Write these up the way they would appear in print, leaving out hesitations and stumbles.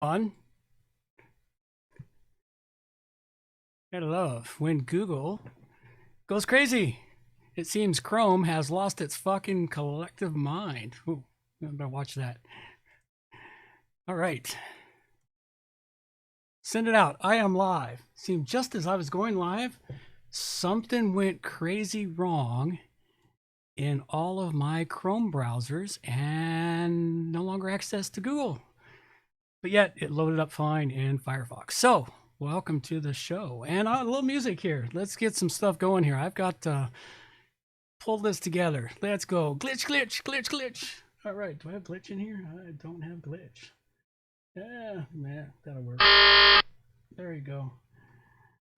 Fun. Gotta love when Google goes crazy. It seems Chrome has lost its fucking collective mind. Ooh, I better watch that. All right. Send it out. I am live. Seemed just as I was going live, something went crazy wrong in all of my Chrome browsers and no longer access to Google. But yet it loaded up fine in Firefox. So welcome to the show. And a little music here. Let's get some stuff going here. I've got pull this together. Let's go. Glitch, glitch, glitch, glitch. All right. Do I have glitch in here? I don't have glitch. Yeah, man, that'll work. There you go.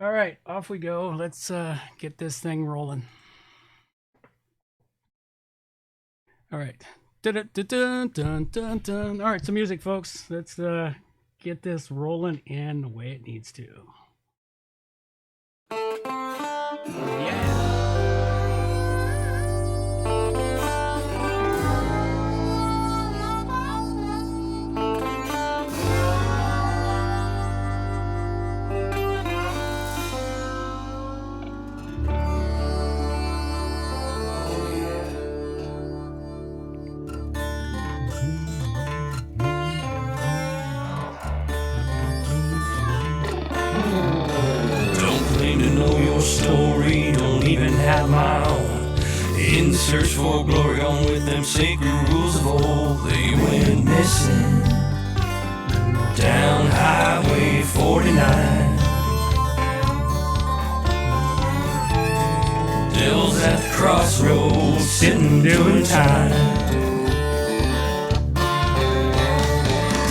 All right, off we go. Let's get this thing rolling. All right. Dun, dun, dun, dun, dun, dun. All right, some music, folks. Let's get this rolling in the way it needs to. Yeah. Story, don't even have my own. In search for glory, on with them sacred rules of old. They went missing down Highway 49. Devil's at the crossroads, sitting doing time.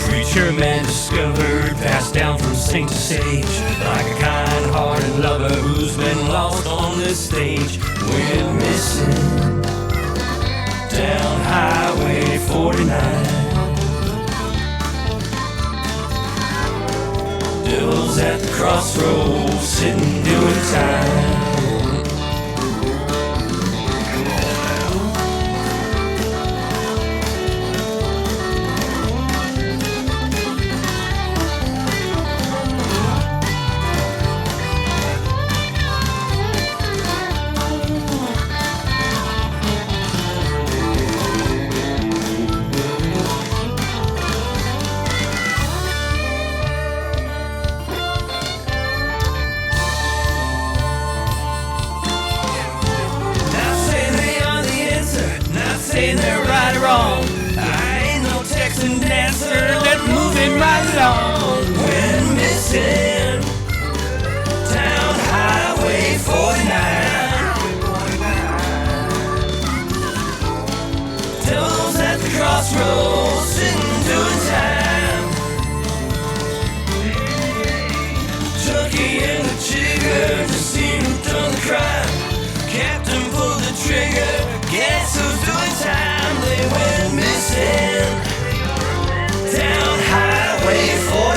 Preacher man discovered, passed down from saint to sage, like a kind-hearted lover who's been lost on this stage. Went missing down Highway 49. Devil's at the crossroads, sitting doing time. They're right or wrong. I ain't no Texan dancer, let's move it right along. Went missing down Highway 49. Devil's at the crossroads, sitting doing time. Chucky and the jigger just seen who done the crime. Captain pulled the trigger, guess who's doing time? They went missing down Highway 49.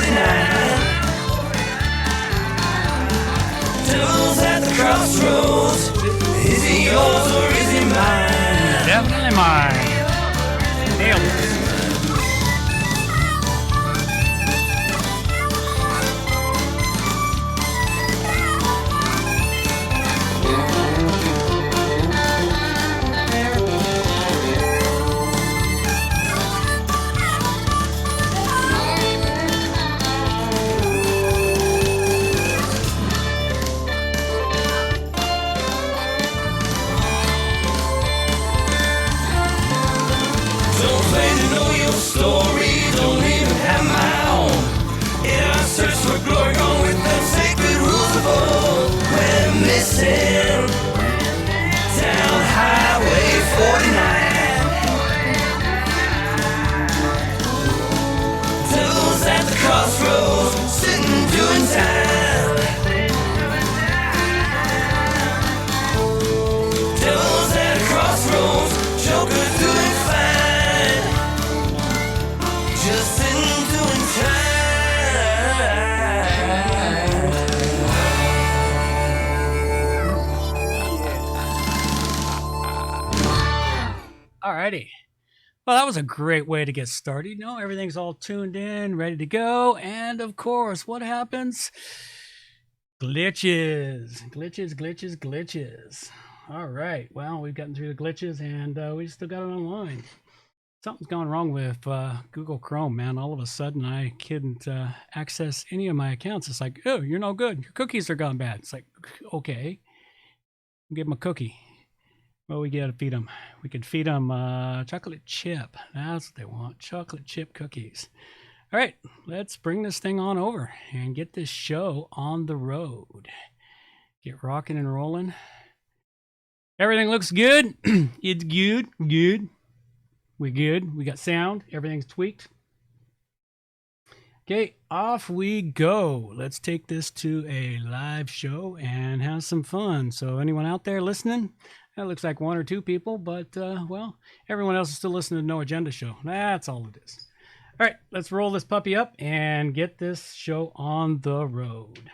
Devil's at the crossroads, is he yours or is he mine? Definitely mine. Nailed it. Story, don't even have my own. In our search for glory, gone with them sacred rules of old. Went missing down Highway 49. Devil's at the crossroads, sitting doing time. Devil's at the crossroads, Joker's doing fine. Just in doing Alrighty. Well, that was a great way to get started. You know, everything's all tuned in, ready to go. And of course, what happens? Glitches. All right. Well, we've gotten through the glitches and we still got it online. Something's gone wrong with Google Chrome, man. All of a sudden, I couldn't access any of my accounts. It's like, oh, you're no good. Your cookies are gone bad. It's like, okay. Give them a cookie. Well, we got to feed them. We could feed them chocolate chip. That's what they want. Chocolate chip cookies. All right, let's bring this thing on over and get this show on the road. Get rocking and rolling. Everything looks good. It's good. We're good. We got sound. Everything's tweaked. Okay, off we go. Let's take this to a live show and have some fun. So anyone out there listening? That looks like one or two people, but, well, everyone else is still listening to No Agenda Show. That's all it is. All right, let's roll this puppy up and get this show on the road.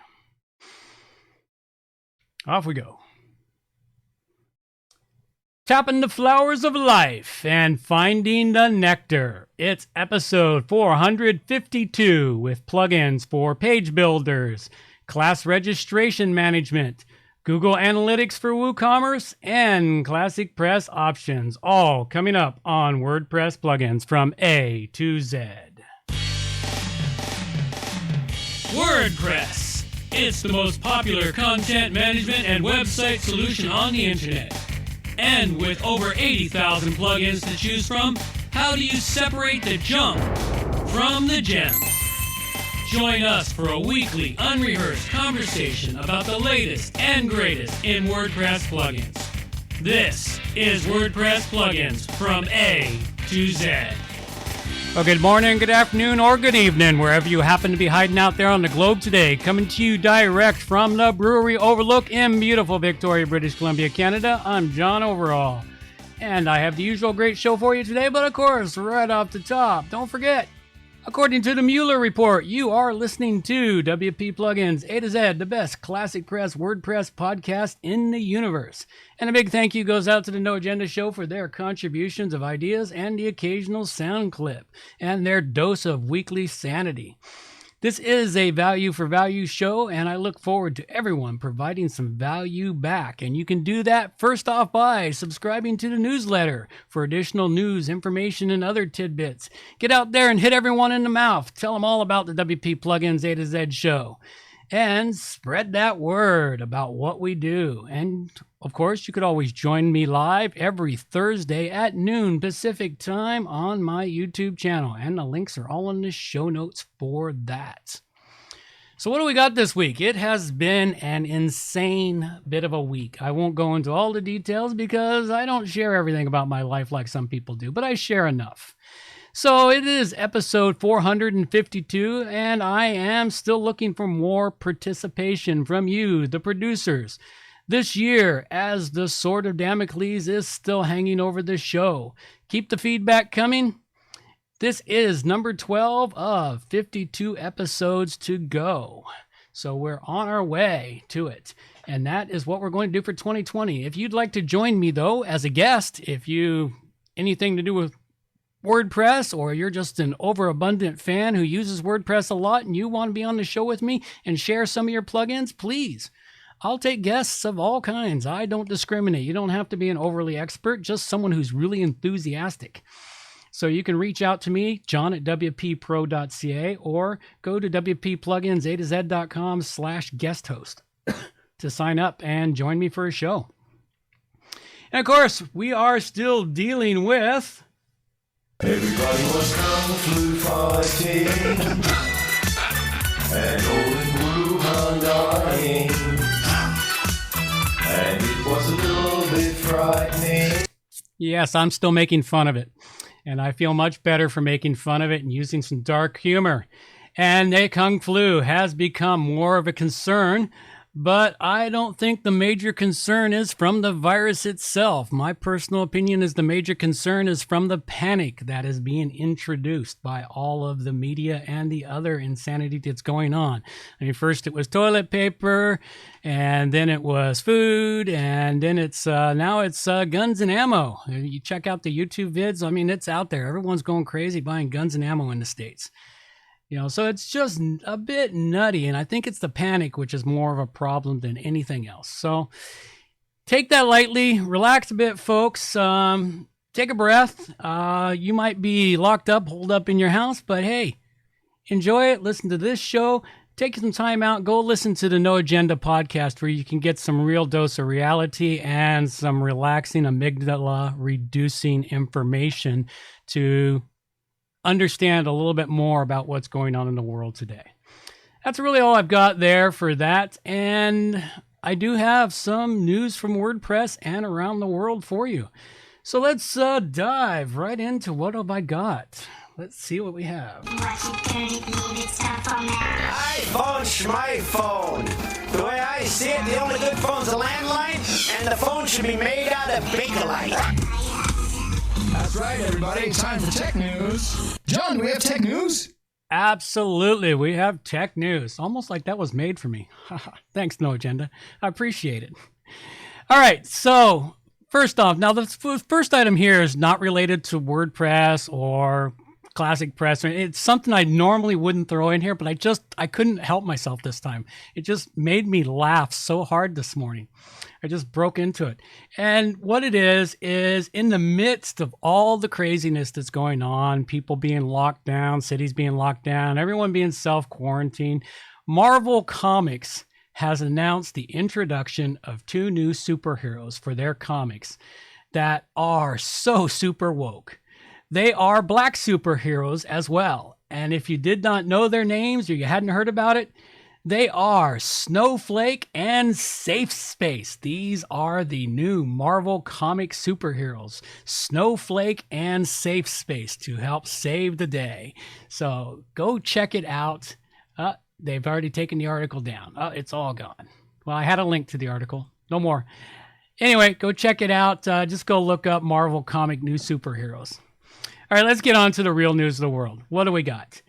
Off we go. Tapping the flowers of life and finding the nectar. It's episode 452 with plugins for page builders, class registration management, Google Analytics for WooCommerce, and Classic Press options, all coming up on WordPress plugins from A to Z. WordPress. It's the most popular content management and website solution on the internet. And with over 80,000 plugins to choose from, how do you separate the junk from the gems? Join us for a weekly, unrehearsed conversation about the latest and greatest in WordPress plugins. This is WordPress plugins from A to Z. Well, good morning, good afternoon, or good evening, wherever you happen to be hiding out there on the globe today. Coming to you direct from the Brewery Overlook in beautiful Victoria, British Columbia, Canada. I'm John Overall. And I have the usual great show for you today, but of course, right off the top, don't forget, according to the Mueller Report, you are listening to WP Plugins A to Z, the best Classic Press WordPress podcast in the universe. And a big thank you goes out to the No Agenda Show for their contributions of ideas and the occasional sound clip and their dose of weekly sanity. This is a value for value show, and I look forward to everyone providing some value back. And you can do that first off by subscribing to the newsletter for additional news, information, and other tidbits. Get out there and hit everyone in the mouth. Tell them all about the WP Plugins A to Z show. And spread that word about what we do. And of course, you could always join me live every Thursday at noon Pacific time on my YouTube channel. And the links are all in the show notes for that. So what do we got this week? It has been an insane bit of a week. I won't go into all the details because I don't share everything about my life like some people do, but I share enough. So it is episode 452, and I am still looking for more participation from you, the producers. This year, as the sword of Damocles is still hanging over the show. Keep the feedback coming. This is number 12 of 52 episodes to go. So we're on our way to it. And that is what we're going to do for 2020. If you'd like to join me, though, as a guest, if you anything to do with WordPress, or you're just an overabundant fan who uses WordPress a lot and you want to be on the show with me and share some of your plugins, please. I'll take guests of all kinds. I don't discriminate. You don't have to be an overly expert, just someone who's really enthusiastic. So you can reach out to me, John at WPPro.ca, or go to WPPluginsA2Z.com/guest host to sign up and join me for a show. And of course, we are still dealing with... Everybody was kung flu fighting and old Wuhan dying, and it was a little bit frightening. Yes, I'm still making fun of it, and I feel much better for making fun of it and using some dark humor. And kung flu has become more of a concern But I don't think the major concern is from the virus itself. My personal opinion is the major concern is from the panic that is being introduced by all of the media and the other insanity that's going on. I mean, first it was toilet paper, and then it was food, and then it's now it's guns and ammo. You check out the YouTube vids. I mean, it's out there. Everyone's going crazy buying guns and ammo in the States. So it's just a bit nutty, and I think it's the panic which is more of a problem than anything else. So take that lightly, relax a bit, folks. Take a breath. You might be locked up, holed up in your house, but hey, enjoy it. Listen to this show. Take some time out. Go listen to the No Agenda podcast, where you can get some real dose of reality and some relaxing, amygdala-reducing information to understand a little bit more about what's going on in the world today. That's really all I've got there for that. And I do have some news from WordPress and around the world for you. So let's dive right into what have I got. Let's see what we have. iPhone, schmyphone. The way I see it, the only good phone's a landline, and the phone should be made out of Bakelite. That's right, everybody. Time for tech news. John, do we have tech news? Absolutely. We have tech news. Almost like that was made for me. Thanks, No Agenda. I appreciate it. All right. So first off, now the first item here is not related to WordPress or Classic Press. It's something I normally wouldn't throw in here, but I couldn't help myself this time. It just made me laugh so hard this morning. I just broke into it. And what it is in the midst of all the craziness that's going on, people being locked down, cities being locked down, everyone being self-quarantined, Marvel Comics has announced the introduction of 2 new superheroes for their comics that are so super woke. They are black superheroes as well. And if you did not know their names or you hadn't heard about it, they are Snowflake and Safe Space. These are the new Marvel comic superheroes, Snowflake and Safe Space, to help save the day. So go check it out. They've already taken the article down. It's all gone. Well, I had a link to the article. No more. Anyway, go check it out. Just go look up Marvel comic new superheroes. All right, let's get on to the real news of the world. What do we got?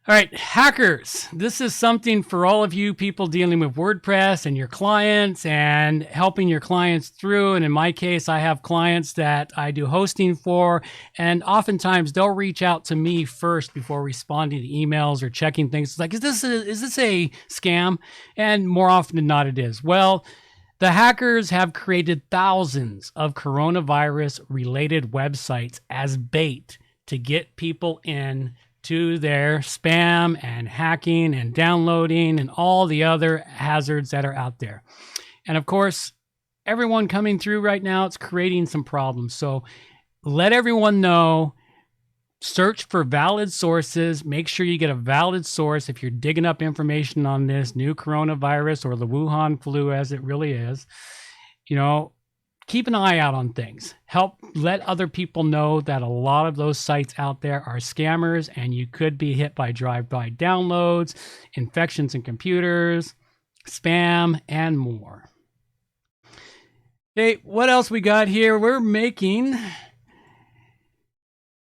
All right, hackers. This is something for all of you people dealing with WordPress and your clients and helping your clients through. And in my case, I have clients that I do hosting for, and oftentimes they'll reach out to me first before responding to emails or checking things. It's like, is this a scam? And more often than not, it is. Well, the hackers have created thousands of coronavirus-related websites as bait to get people in to their spam and hacking and downloading and all the other hazards that are out there. And of course, everyone coming through right now, it's creating some problems. So let everyone know, search for valid sources. Make sure you get a valid source if you're digging up information on this new coronavirus or the Wuhan flu, as it really is. Keep an eye out on things. Help let other people know that a lot of those sites out there are scammers, and you could be hit by drive-by downloads, infections in computers, spam, and more. Hey, what else we got here?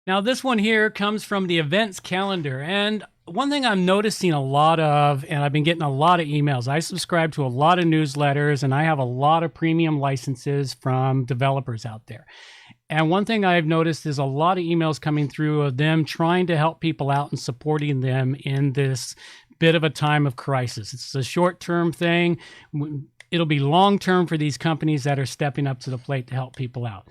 Now this one here comes from the events calendar, and one thing I'm noticing a lot of, and I've been getting a lot of emails. I subscribe to a lot of newsletters, and I have a lot of premium licenses from developers out there. And one thing I've noticed is a lot of emails coming through of them trying to help people out and supporting them in this bit of a time of crisis. It's a short-term thing. It'll be long-term for these companies that are stepping up to the plate to help people out.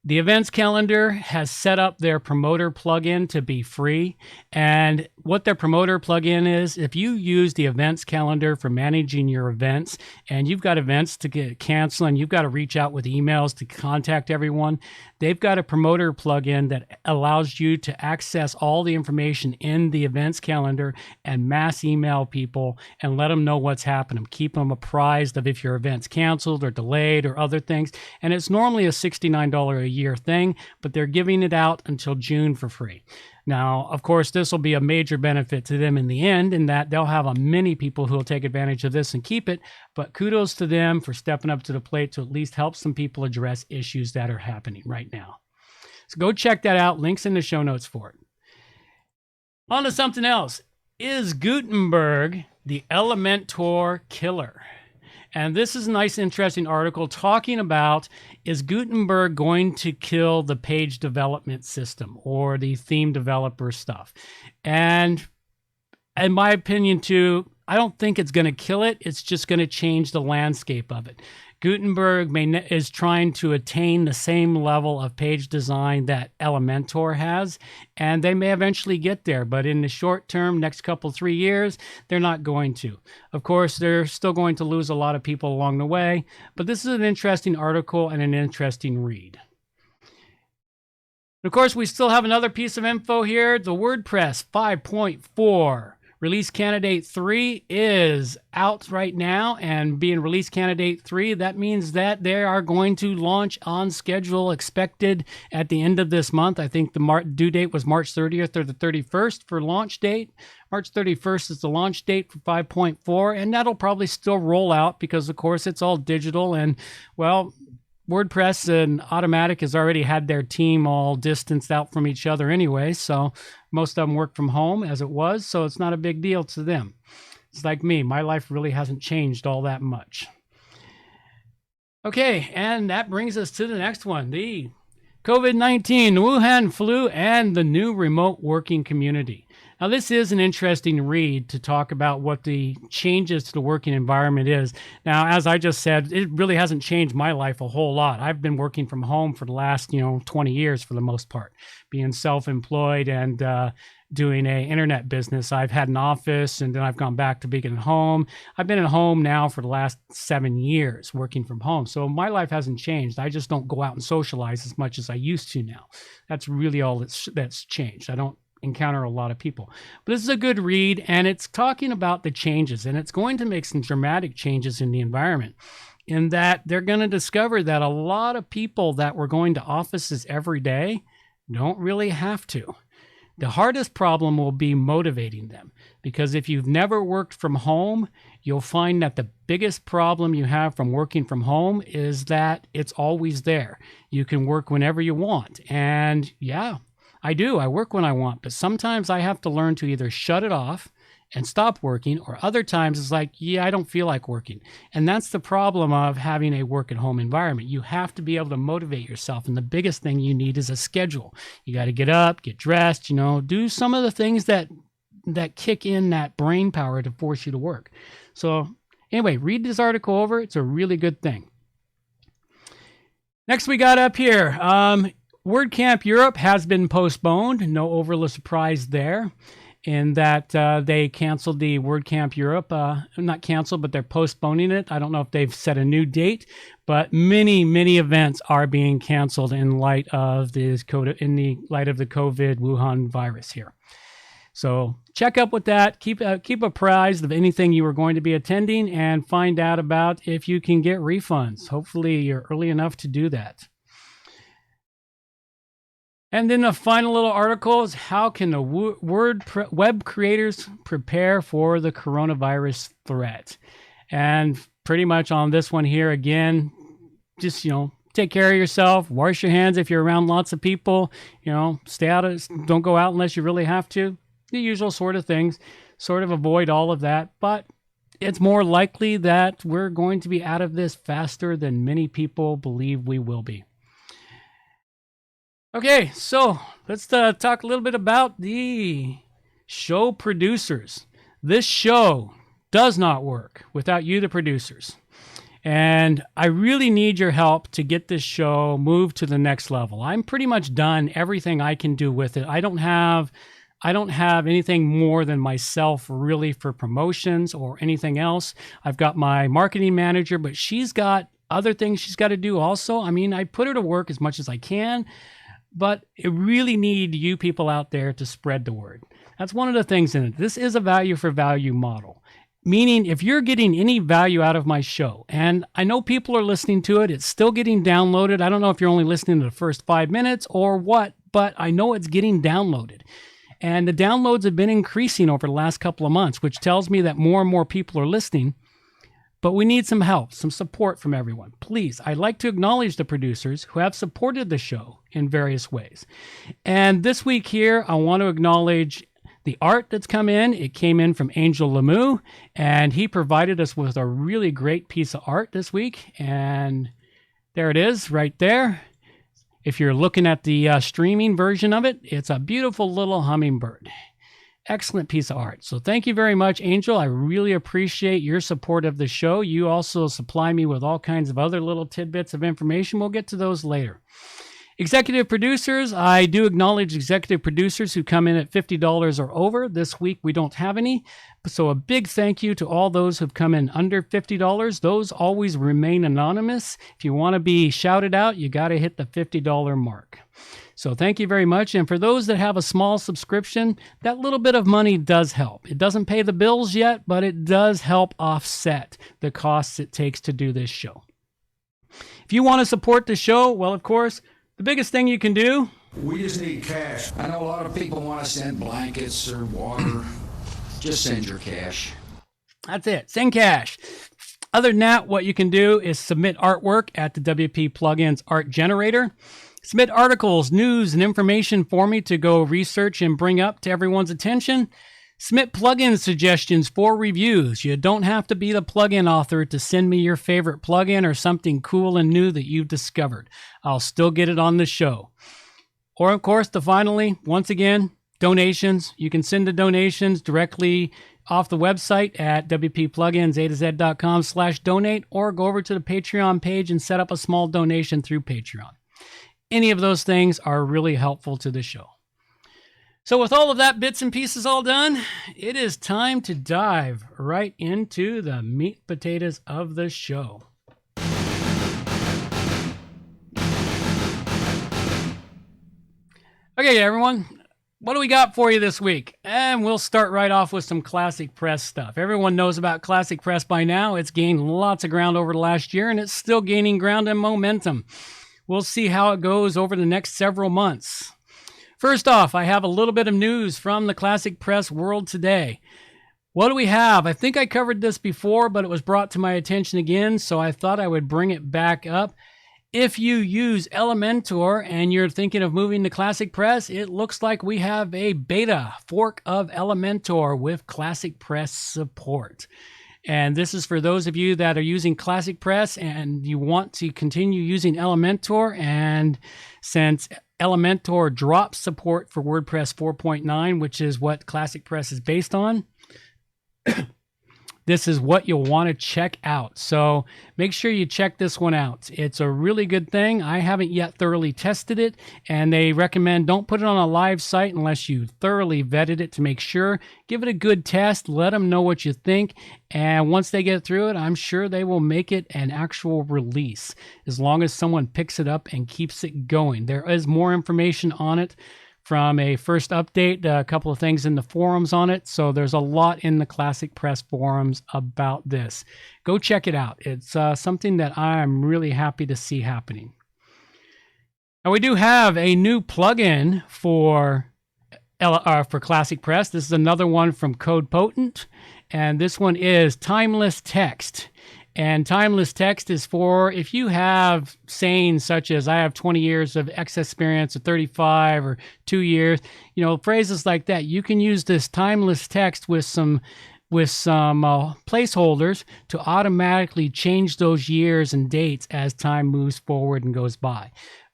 The events calendar has set up their promoter plugin to be free. And what their promoter plugin is, if you use the events calendar for managing your events and you've got events to get canceled and you've got to reach out with emails to contact everyone, they've got a promoter plugin that allows you to access all the information in the events calendar and mass email people and let them know what's happening. Keep them apprised of if your event's canceled or delayed or other things. And it's normally a $69 a year thing, but they're giving it out until June for free. Now, of course, this will be a major benefit to them in the end, in that they'll have many people who will take advantage of this and keep it. But kudos to them for stepping up to the plate to at least help some people address issues that are happening right now. So go check that out. Links in the show notes for it. On to something else. Is Gutenberg the Elementor killer? And this is a nice, interesting article talking about, is Gutenberg going to kill the page development system or the theme developer stuff? And in my opinion, too, I don't think it's going to kill it. It's just going to change the landscape of it. Gutenberg is trying to attain the same level of page design that Elementor has, and they may eventually get there, but in the short term, next couple, 3 years, they're not going to. Of course, they're still going to lose a lot of people along the way, but this is an interesting article and an interesting read. Of course, we still have another piece of info here. The WordPress 5.4. Release Candidate 3 is out right now, and being Release Candidate 3, that means that they are going to launch on schedule, expected at the end of this month. I think the due date was March 30th or the 31st for launch date. March 31st is the launch date for 5.4, and that'll probably still roll out because, of course, it's all digital, and, well, WordPress and Automatic has already had their team all distanced out from each other anyway, so most of them work from home as it was, so it's not a big deal to them. It's like me. My life really hasn't changed all that much. Okay, and that brings us to the next one, the COVID-19, the Wuhan flu, and the new remote working community. Now, this is an interesting read to talk about what the changes to the working environment is. Now, as I just said, it really hasn't changed my life a whole lot. I've been working from home for the last, 20 years for the most part, being self-employed and doing a internet business. I've had an office, and then I've gone back to being at home. I've been at home now for the last 7 years working from home. So my life hasn't changed. I just don't go out and socialize as much as I used to now. That's really all that's changed. I don't encounter a lot of people. But this is a good read, and it's talking about the changes, and it's going to make some dramatic changes in the environment, in that they're going to discover that a lot of people that were going to offices every day don't really have to. The hardest problem will be motivating them, because if you've never worked from home, you'll find that the biggest problem you have from working from home is that it's always there. You can work whenever you want. And yeah, I do. I work when I want, but sometimes I have to learn to either shut it off and stop working, or other times it's like, yeah, I don't feel like working. And that's the problem of having a work at home environment. You have to be able to motivate yourself. And the biggest thing you need is a schedule. You got to get up, get dressed, do some of the things that kick in that brain power to force you to work. So anyway, read this article over. It's a really good thing. Next we got up here, WordCamp Europe has been postponed. No overly surprise there, in that they canceled the WordCamp Europe. Not canceled, but they're postponing it. I don't know if they've set a new date, but many events are being canceled in light of the COVID Wuhan virus here. So check up with that. Keep apprised of anything you are going to be attending, and find out about if you can get refunds. Hopefully you're early enough to do that. And then the final little article is, how can the web creators prepare for the coronavirus threat? And pretty much on this one here, again, just, take care of yourself, wash your hands if you're around lots of people, stay out don't go out unless you really have to. The usual sort of things, sort of avoid all of that. But it's more likely that we're going to be out of this faster than many people believe we will be. Okay, so let's talk a little bit about the show producers. This show does not work without you, the producers. And I really need your help to get this show moved to the next level. I'm pretty much done everything I can do with it. I don't have anything more than myself really for promotions or anything else. I've got my marketing manager, but she's got other things she's got to do also. I mean, I put her to work as much as I can, but I really need you people out there to spread the word. That's one of the things in it. This is a value for value model, meaning if you're getting any value out of my show, and I know people are listening to it, it's still getting downloaded. I don't know if you're only listening to the first 5 minutes or what, but I know it's getting downloaded. And the downloads have been increasing over the last couple of months, which tells me that more and more people are listening. But we need some help, some support from everyone. Please, I'd like to acknowledge the producers who have supported the show in various ways. And this week here, I want to acknowledge the art that's come in. It came in from Angel Lemieux, and he provided us with a really great piece of art this week. And there it is right there. If you're looking at the streaming version of it, it's a beautiful little hummingbird. Excellent piece of art. So thank you very much, Angel. I really appreciate your support of the show. You also supply me with all kinds of other little tidbits of information. We'll get to those later. Executive producers, I do acknowledge executive producers who come in at $50 or over. This week we don't have any. So a big thank you to all those who've come in under $50. Those always remain anonymous. If you want to be shouted out, you got to hit the $50 mark. So thank you very much. And for those that have a small subscription, that little bit of money does help. It doesn't pay the bills yet, but it does help offset the costs it takes to do this show. If you want to support the show, well, of course, the biggest thing you can do... We just need cash. I know a lot of people want to send blankets or water. Just send your cash. That's it. Send cash. Other than that, what you can do is submit artwork at the WP Plugins Art Generator. Submit articles, news, and information for me to go research and bring up to everyone's attention. Submit plugin suggestions for reviews. You don't have to be the plugin author to send me your favorite plugin or something cool and new that you've discovered. I'll still get it on the show. Or, of course, finally, once again, donations. You can send the donations directly off the website at wppluginsa2z.com/donate, or go over to the Patreon page and set up a small donation through Patreon. Any of those things are really helpful to the show. So with all of that bits and pieces all done, it is time to dive right into the meat and potatoes of the show. Okay, everyone, what do we got for you this week? And we'll start right off with some Classic Press stuff. Everyone knows about Classic Press by now. It's gained lots of ground over the last year, and it's still gaining ground and momentum. We'll see how it goes over the next several months. First off, I have a little bit of news from the Classic Press world today. What do we have? I think I covered this before, but it was brought to my attention again, so I thought I would bring it back up. If you use Elementor and you're thinking of moving to Classic Press, it looks like we have a beta fork of Elementor with Classic Press support. And this is for those of you that are using Classic Press and you want to continue using Elementor. And since Elementor drops support for WordPress 4.9, which is what Classic Press is based on, this is what you'll want to check out. So make sure you check this one out. It's a really good thing. I haven't yet thoroughly tested it, and they recommend don't put it on a live site unless you thoroughly vetted it to make sure. Give it a good test. Let them know what you think. And once they get through it, I'm sure they will make it an actual release as long as someone picks it up and keeps it going. There is more information on it from a first update, a couple of things in the forums on it. So there's a lot in the Classic Press forums about this. Go check it out. It's something that I'm really happy to see happening. Now we do have a new plugin for Classic Press. This is another one from Code Potent, and this one is Timeless Text. And timeless text is for if you have sayings such as I have 20 years of X experience or 35 or 2 years, phrases like that. You can use this timeless text with some placeholders to automatically change those years and dates as time moves forward and goes by.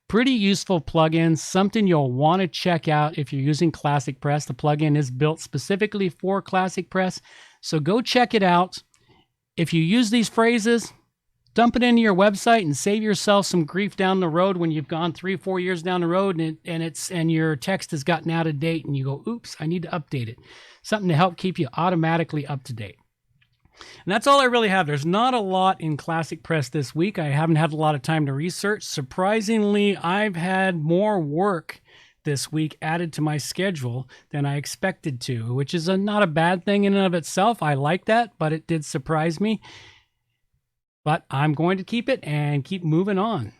Pretty useful plugin, something you'll want to check out if you're using Classic Press. The plugin is built specifically for Classic Press, so go check it out. If you use these phrases, dump it into your website and save yourself some grief down the road when you've gone 3-4 years down the road and your text has gotten out of date and you go, oops, I need to update it. Something to help keep you automatically up to date. And that's all I really have. There's not a lot in Classic Press this week. I haven't had a lot of time to research. Surprisingly, I've had more work this week added to my schedule than I expected to, which is not a bad thing in and of itself. I like that, but it did surprise me. But I'm going to keep it and keep moving on.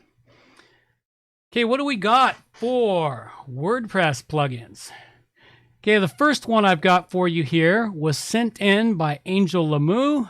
Okay, what do we got for WordPress plugins? Okay, the first one I've got for you here was sent in by Angel Lamu,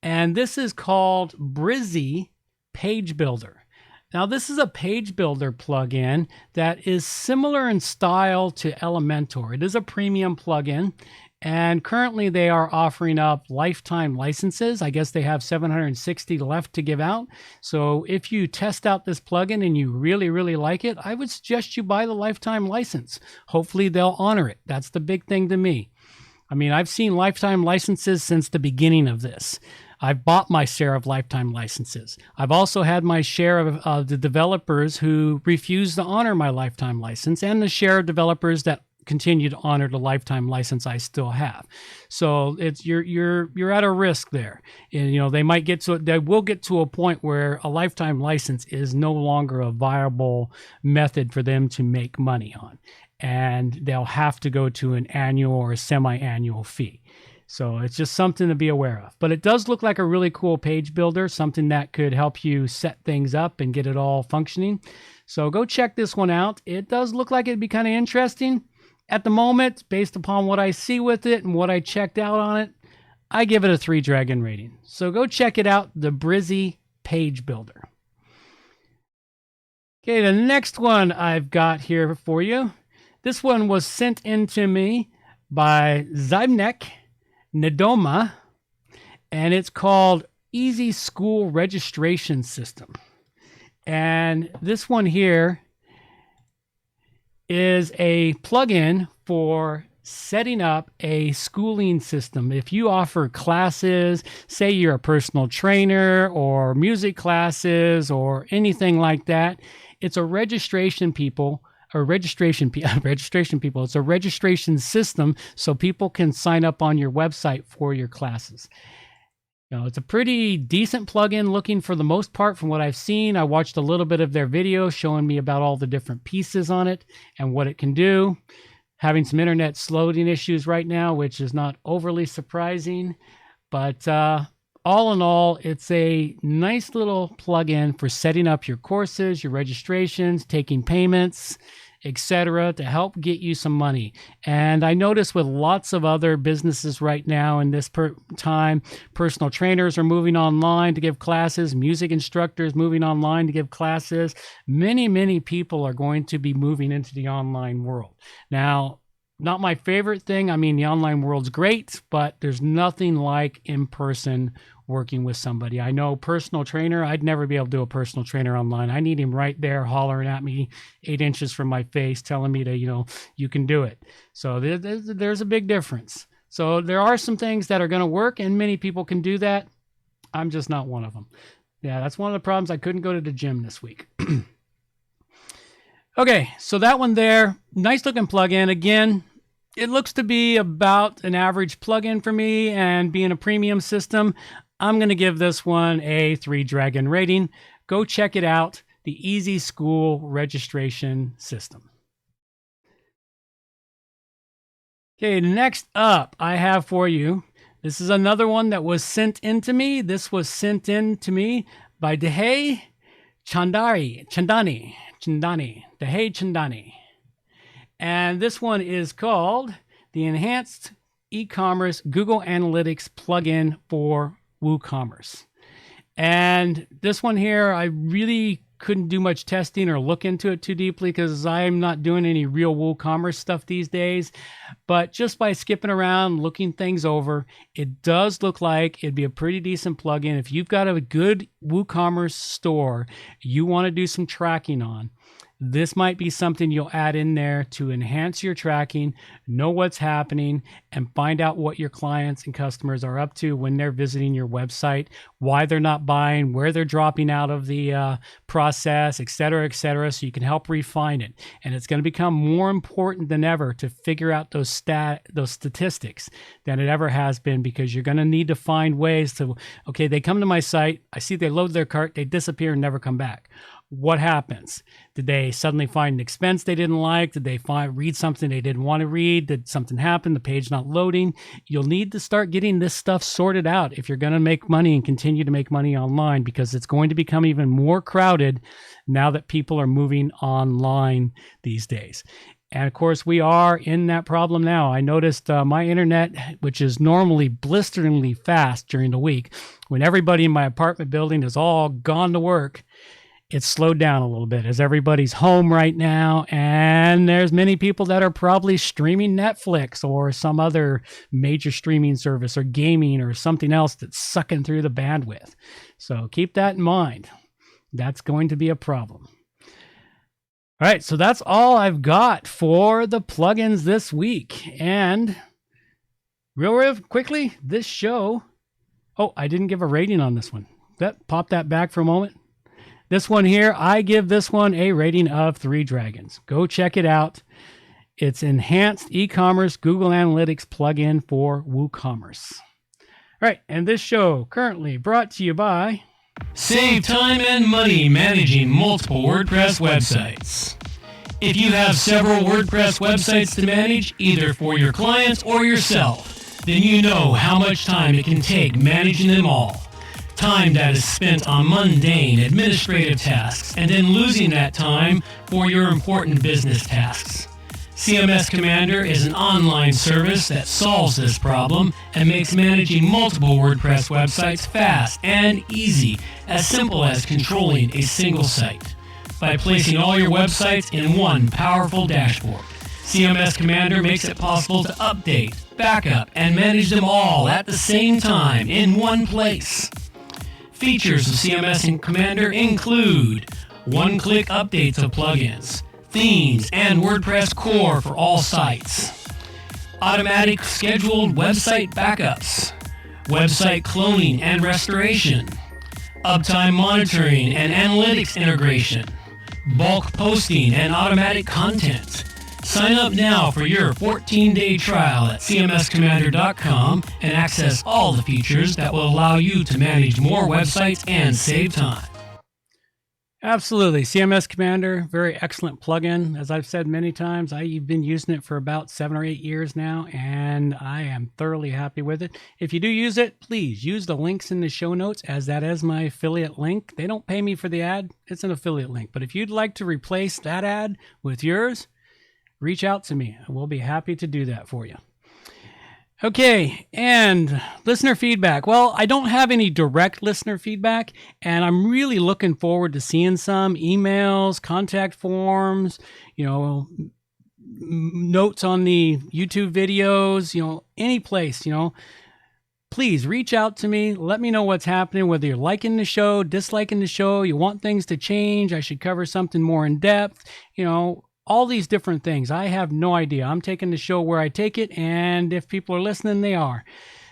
and this is called Brizy Page Builder. Now, this is a page builder plugin that is similar in style to Elementor. It is a premium plugin, and currently they are offering up lifetime licenses. I guess they have 760 left to give out. So if you test out this plugin and you really, really like it, I would suggest you buy the lifetime license. Hopefully they'll honor it. That's the big thing to me. I mean, I've seen lifetime licenses since the beginning of this. I've bought my share of lifetime licenses. I've also had my share of the developers who refuse to honor my lifetime license, and the share of developers that continue to honor the lifetime license I still have. So it's you're at a risk there, and they will get to a point where a lifetime license is no longer a viable method for them to make money on, and they'll have to go to an annual or a semi-annual fee. So it's just something to be aware of. But it does look like a really cool page builder, something that could help you set things up and get it all functioning. So go check this one out. It does look like it'd be kind of interesting. At the moment, based upon what I see with it and what I checked out on it, I give it a 3 dragon rating. So go check it out, the Brizy Page Builder. Okay, the next one I've got here for you. This one was sent in to me by Zybnek Nedoma, and it's called Easy School Registration System. And this one here is a plugin for setting up a schooling system. If you offer classes, say you're a personal trainer or music classes or anything like that, it's a registration It's a registration system so people can sign up on your website for your classes. It's a pretty decent plugin looking for the most part from what I've seen. I watched a little bit of their video showing me about all the different pieces on it and what it can do. Having some internet loading issues right now, which is not overly surprising. But all in all, it's a nice little plugin for setting up your courses, your registrations, taking payments, etc., to help get you some money. And I notice with lots of other businesses right now in this time, personal trainers are moving online to give classes, music instructors moving online to give classes. Many, many people are going to be moving into the online world. Now, not my favorite thing. I mean, the online world's great, but there's nothing like in-person working with somebody. I know personal trainer, I'd never be able to do a personal trainer online. I need him right there hollering at me 8 inches from my face, telling me to, you can do it. So there's a big difference. So there are some things that are going to work, and many people can do that. I'm just not one of them. Yeah, that's one of the problems. I couldn't go to the gym this week. Okay, so that one there, nice looking plugin. Again, it looks to be about an average plugin for me, and being a premium system, I'm going to give this one a 3 dragon rating. Go check it out, the Easy School Registration System. Okay, next up I have for you, this is another one that was sent in to me. This was sent in to me by Dehay Chandani. Dehay Chandani. And this one is called the Enhanced E-Commerce Google Analytics Plugin for WooCommerce. And this one here, I really couldn't do much testing or look into it too deeply because I'm not doing any real WooCommerce stuff these days. But just by skipping around, looking things over, it does look like it'd be a pretty decent plugin. If you've got a good WooCommerce store you want to do some tracking on, this might be something you'll add in there to enhance your tracking, know what's happening, and find out what your clients and customers are up to when they're visiting your website, why they're not buying, where they're dropping out of the process, et cetera, so you can help refine it. And it's going to become more important than ever to figure out those statistics than it ever has been, because you're going to need to find ways to, okay, they come to my site, I see they load their cart, they disappear and never come back. What happens? Did they suddenly find an expense they didn't like? Did they read something they didn't want to read? Did something happen? The page not loading? You'll need to start getting this stuff sorted out if you're going to make money and continue to make money online, because it's going to become even more crowded now that people are moving online these days. And of course, we are in that problem now. I noticed my internet, which is normally blisteringly fast during the week, when everybody in my apartment building is all gone to work, it's slowed down a little bit as everybody's home right now. And there's many people that are probably streaming Netflix or some other major streaming service or gaming or something else that's sucking through the bandwidth. So keep that in mind. That's going to be a problem. All right, so that's all I've got for the plugins this week. And real quickly, this show... Oh, I didn't give a rating on this one. Pop that back for a moment. This one here, I give this one a rating of 3 dragons. Go check it out. It's enhanced e-commerce Google Analytics plugin for WooCommerce. All right, and this show currently brought to you by... Save time and money managing multiple WordPress websites. If you have several WordPress websites to manage, either for your clients or yourself, then you know how much time it can take managing them all. Time that is spent on mundane administrative tasks and then losing that time for your important business tasks. CMS Commander is an online service that solves this problem and makes managing multiple WordPress websites fast and easy, as simple as controlling a single site. By placing all your websites in one powerful dashboard, CMS Commander makes it possible to update, backup, and manage them all at the same time in one place. Features of CMS Commander include one-click updates of plugins, themes, and WordPress core for all sites, automatic scheduled website backups, website cloning and restoration, uptime monitoring and analytics integration, bulk posting and automatic content. Sign up now for your 14-day trial at cmscommander.com and access all the features that will allow you to manage more websites and save time. Absolutely. CMS Commander, very excellent plugin. As I've said many times, I've been using it for about 7 or 8 years now, and I am thoroughly happy with it. If you do use it, please use the links in the show notes, as that is my affiliate link. They don't pay me for the ad. It's an affiliate link. But if you'd like to replace that ad with yours, reach out to me. We'll be happy to do that for you. Okay, and listener feedback. Well, I don't have any direct listener feedback, and I'm really looking forward to seeing some emails, contact forms, notes on the YouTube videos, any place, Please reach out to me. Let me know what's happening, whether you're liking the show, disliking the show, you want things to change, I should cover something more in depth, all these different things. I have no idea. I'm taking the show where I take it, and if people are listening, they are.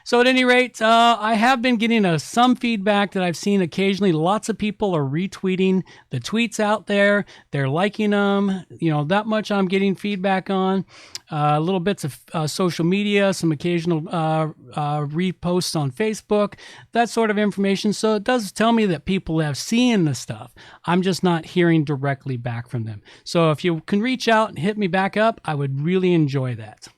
So at any rate, I have been getting some feedback that I've seen occasionally. Lots of people are retweeting the tweets out there. They're liking them. That much I'm getting feedback on. Little bits of social media, some occasional reposts on Facebook, that sort of information. So it does tell me that people have seen the stuff. I'm just not hearing directly back from them. So if you can reach out and hit me back up, I would really enjoy that.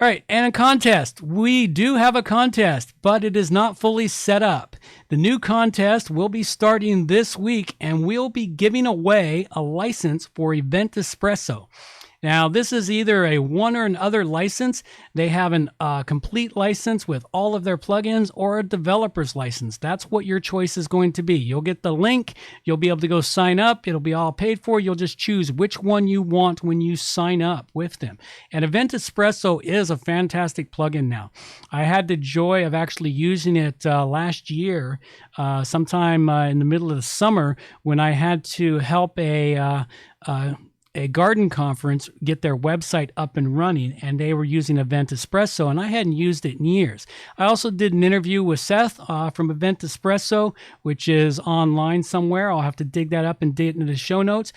All right, and a contest. We do have a contest, but it is not fully set up. The new contest will be starting this week, and we'll be giving away a license for Event Espresso. Now, this is either a one or another license. They have a complete license with all of their plugins, or a developer's license. That's what your choice is going to be. You'll get the link. You'll be able to go sign up. It'll be all paid for. You'll just choose which one you want when you sign up with them. And Event Espresso is a fantastic plugin now. I had the joy of actually using it last year, sometime in the middle of the summer, when I had to help a garden conference get their website up and running, and they were using Event Espresso, and I hadn't used it in years. I also did an interview with Seth from Event Espresso, which is online somewhere. I'll have to dig that up and dig it into the show notes.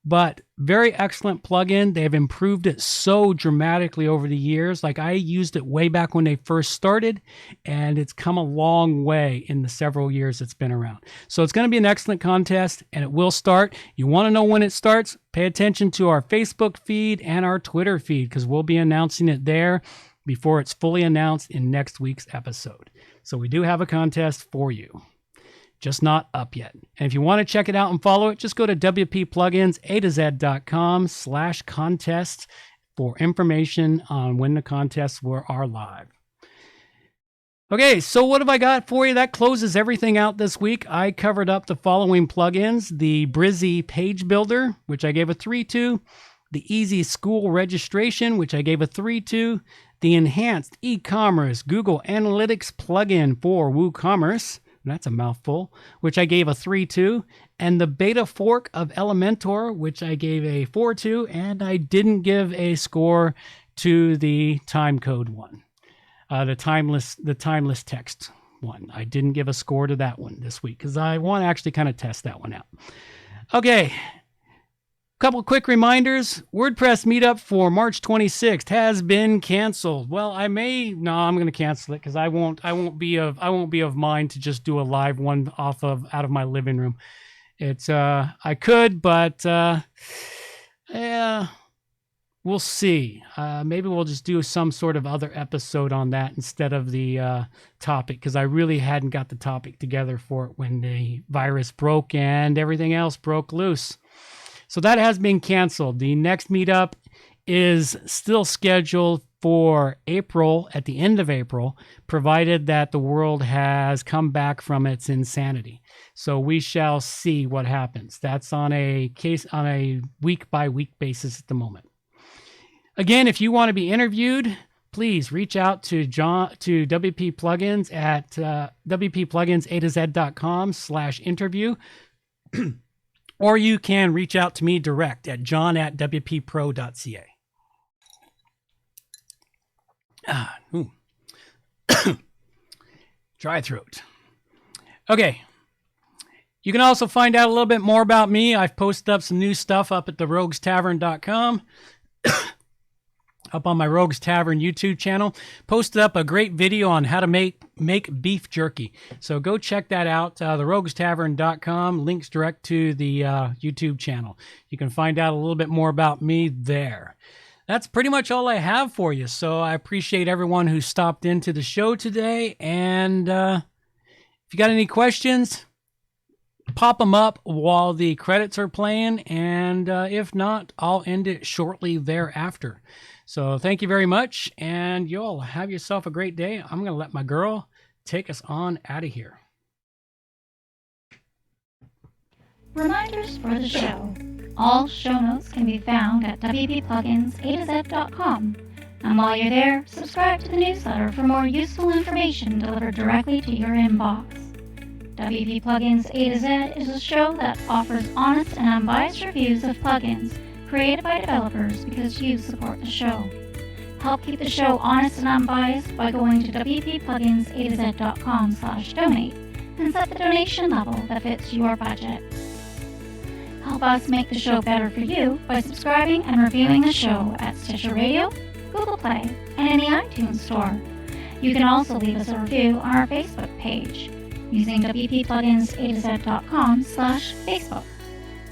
But very excellent plugin. They've improved it so dramatically over the years. Like, I used it way back when they first started, and it's come a long way in the several years it's been around. So it's going to be an excellent contest, and it will start. You want to know when it starts? Pay attention to our Facebook feed and our Twitter feed, because we'll be announcing it there before it's fully announced in next week's episode. So we do have a contest for you. just not up yet. And if you want to check it out and follow it, just go to wppluginsa2z.com/contest for information on when the contests are live. Okay, so what have I got for you? That closes everything out this week. I covered up the following plugins: the Brizy Page Builder, which I gave a 3 to, the Easy School Registration, which I gave a 3 to, the Enhanced E-Commerce Google Analytics plugin for WooCommerce, that's a mouthful, which I gave a 3 to, and the beta fork of Elementor, which I gave a 4 to, and I didn't give a score to the timecode one. The timeless text one. I didn't give a score to that one this week because I want to actually kind of test that one out. Okay. Couple quick reminders. WordPress meetup for March 26th has been canceled. Well, I'm going to cancel it because I won't be of mind to just do a live one out of my living room. It's I could, but yeah. We'll see. Maybe we'll just do some sort of other episode on that instead of the topic, because I really hadn't got the topic together for it when the virus broke and everything else broke loose. So that has been canceled. The next meetup is still scheduled for April, at the end of April, provided that the world has come back from its insanity. So we shall see what happens. That's on a week-by-week basis at the moment. Again, if you want to be interviewed, please reach out to WP Plugins at wppluginsa2z.com/interview. Or you can reach out to me direct at john@wppro.ca. Dry throat. Okay. You can also find out a little bit more about me. I've posted up some new stuff up at theroguestavern.com. Up on my Rogues Tavern YouTube channel, posted up a great video on how to make beef jerky. So go check that out, theroguestavern.com, links direct to the YouTube channel. You can find out a little bit more about me there. That's pretty much all I have for you. So I appreciate everyone who stopped into the show today. And if you got any questions, pop them up while the credits are playing. And if not, I'll end it shortly thereafter. So thank you very much, and y'all have yourself a great day. I'm going to let my girl take us on out of here. Reminders for the show. All show notes can be found at wppluginsa2z.com. And while you're there, subscribe to the newsletter for more useful information delivered directly to your inbox. WP Plugins A to Z is a show that offers honest and unbiased reviews of plugins created by developers because you support the show. Help keep the show honest and unbiased by going to wppluginsa2z.com/donate and set the donation level that fits your budget. Help us make the show better for you by subscribing and reviewing the show at Stitcher Radio, Google Play, and in the iTunes Store. You can also leave us a review on our Facebook page using wppluginsa2z.com/Facebook.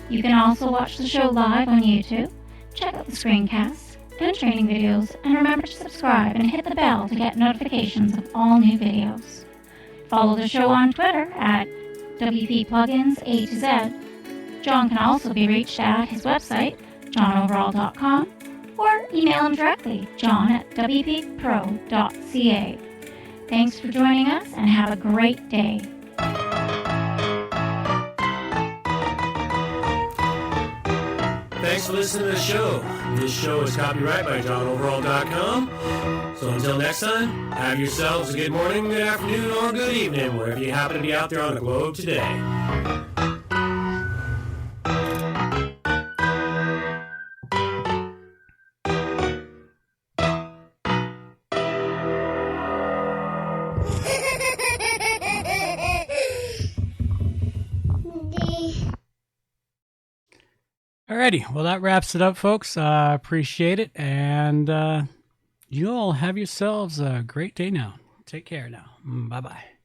You can also watch the show live on YouTube, check out the screencasts and training videos, and remember to subscribe and hit the bell to get notifications of all new videos. Follow the show on Twitter at WPPluginsA2Z. John can also be reached at his website, johnoverall.com, or email him directly, john@wppro.ca. Thanks for joining us and have a great day. Thanks for listening to the show. This show is copyright by johnoverall.com. So until next time, have yourselves a good morning, good afternoon, or good evening, wherever you happen to be out there on the globe today. Alrighty, well that wraps it up, folks. I appreciate it, and you all have yourselves a great day now. Take care now. Bye-bye.